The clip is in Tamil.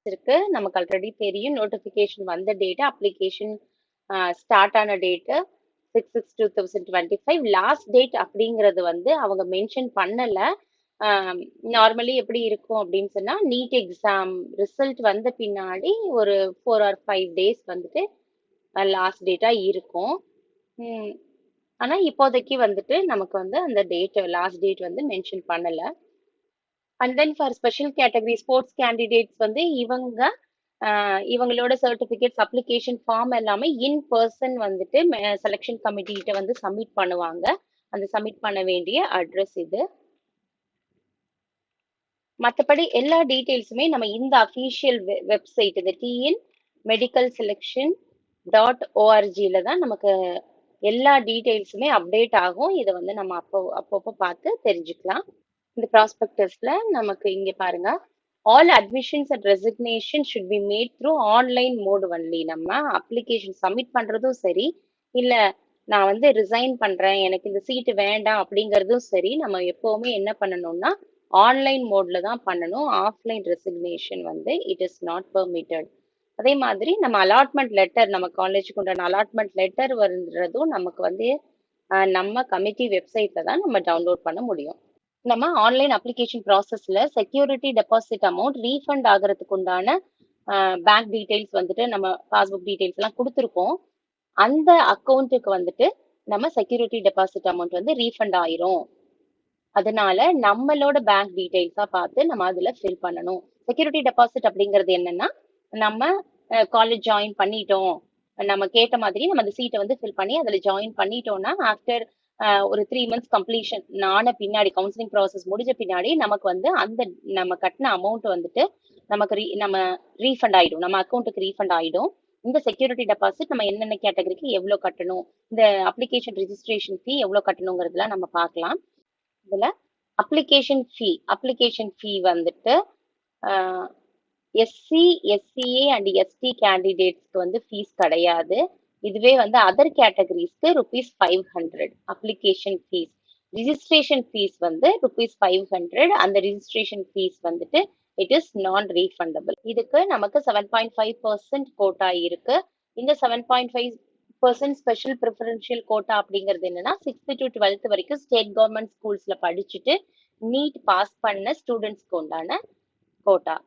இருக்கு. நமக்கு ஆல்ரெடி தெரியும். நோட்டிஃபிகேஷன் வந்த டேட், அப்ளிகேஷன் ஸ்டார்ட் ஆன டேட்டு 6/6/2025. லாஸ்ட் டேட் அப்படிங்கிறது வந்து அவங்க மென்ஷன் பண்ணல. நார்மலி எப்படி இருக்கும் அப்படின்னு சொன்னா, நீட் எக்ஸாம் ரிசல்ட் வந்த பின்னாடி ஒரு 4 or 5 டேஸ் வந்துட்டு லாஸ்ட் டேட்டா இருக்கும். ம், ஆனா இப்போதைக்கு வந்துட்டு நமக்கு வந்து அந்த டேட் லாஸ்ட் டேட் வந்து மென்ஷன் பண்ணல. And then for special category sports candidates வந்து இவங்களோட சர்டிஃபிகேட்ஸ் அப்ளிகேஷன் ஃபார்ம் எல்லாமே இன் பர்சன் வந்துட்டு செலெக்ஷன் கமிட்டிகிட்ட வந்து சப்மிட் பண்ணுவாங்க. அந்த சப்மிட் பண்ண வேண்டிய அட்ரஸ் இது. மற்றபடி எல்லா டீட்டெயில்ஸுமே நம்ம இந்த அஃபீஷியல் வெப்சைட் இது டிஎன் மெடிக்கல் செலெக்ஷன் .orgல தான் நமக்கு எல்லா டீட்டெயில்ஸுமே அப்டேட் ஆகும். இதை வந்து நம்ம அப்பப்போ பார்த்து தெரிஞ்சுக்கலாம். இந்த ப்ராஸ்பெக்டஸ்ல நமக்கு இங்க பாருங்க, all admissions and resignation should be made through online mode only. நம்ம அப்ளிகேஷன் சப்மிட் பண்றதும் சரி, இல்ல நான் வந்து ரிசைன் பண்றேன் எனக்கு இந்த சீட்டு வேண்டாம் அப்படிங்கிறதும் சரி, நம்ம எப்பவுமே என்ன பண்ணணும்னா ஆன்லைன் மோட்ல தான் பண்ணணும். ஆஃப்லைன் ரெசிக்னேஷன் வந்து இட் இஸ் நாட் பெர்மிட்டட். அதே மாதிரி நம்ம அலாட்மெண்ட் லெட்டர், நம்ம காலேஜுக்கு உண்டான அலாட்மெண்ட் லெட்டர் வருன்றதும் நமக்கு வந்து நம்ம கமிட்டி வெப்சைட்ல தான் நம்ம டவுன்லோட் பண்ண முடியும். நம்ம ஆன்லைன் அப்ளிகேஷன் ப்ராசஸ்ல செக்யூரிட்டி டெபாசிட் அமௌண்ட் ரீஃபண்ட் ஆகிறதுக்கு உண்டான பேங்க் டீடைல்ஸ் வந்துட்டு நம்ம பாஸ்புக் டீடைல்ஸ் எல்லாம் கொடுத்துருக்கோம். அந்த அக்கௌண்ட்டுக்கு வந்துட்டு நம்ம செக்யூரிட்டி டெபாசிட் அமௌண்ட் வந்து ரீஃபண்ட் ஆயிரும். அதனால நம்மளோட பேங்க் டீடைல்ஸா பார்த்து நம்ம அதுல ஃபில் பண்ணணும். செக்யூரிட்டி டெபாசிட் அப்படிங்கிறது என்னன்னா, நம்ம காலேஜ் ஜாயின் பண்ணிட்டோம், நம்ம கேட்ட மாதிரி நம்ம அந்த சீட்டை வந்து ஃபில் பண்ணி அதில் ஜாயின் பண்ணிட்டோம்னா ஆஃப்டர் ஒரு 3 months கம்ப்ளீஷன் ஆன பின்னாடி, கவுன்சிலிங் ப்ராசஸ் முடிஞ்ச பின்னாடி நமக்கு வந்து அந்த நம்ம கட்டின அமௌண்ட் வந்துட்டு நமக்கு நம்ம ரீஃபண்ட் ஆயிடும், நம்ம அக்கௌண்ட்டுக்கு ரீஃபண்ட் ஆயிடும். இந்த செக்யூரிட்டி டெபாசிட் நம்ம என்னென்ன கேட்டகரிக்கு எவ்வளோ கட்டணும், இந்த அப்ளிகேஷன் ரிஜிஸ்ட்ரேஷன் ஃபீ எவ்வளோ கட்டணுங்கிறதுலாம் நம்ம பார்க்கலாம். இதுல அப்ளிகேஷன் ஃபீ வந்துட்டு எஸ்சி எஸ்சிஏ அண்ட் எஸ்டி கேண்டிடேட்ஸ்க்கு வந்து ஃபீஸ் கிடையாது. இதுவே வந்து அதர் கேட்டகரிஸ்க்கு ₹500 அப்ளிகேஷன் ஃபீஸ். ரிஜிஸ்ட்ரேஷன் ஃபீஸ் வந்து ₹500. அந்த ரிஜிஸ்ட்ரேஷன் ஃபீஸ் வந்துட்டு இட் இஸ் நான் ரீஃபண்டபிள். இதுக்கு நமக்கு 7.5% கோட்டா இருக்கு. இந்த 7.5% ஸ்பெஷல் ப்ரிஃபரன்ஷியல் கோட்டா அப்படிங்கிறது என்னன்னா 6th to 12th வரைக்கும் ஸ்டேட் கவர்மெண்ட் ஸ்கூல்ஸ்ல படிச்சுட்டு நீட் பாஸ் பண்ண ஸ்டூடெண்ட்ஸ்க்கு உண்டான கோட்டா.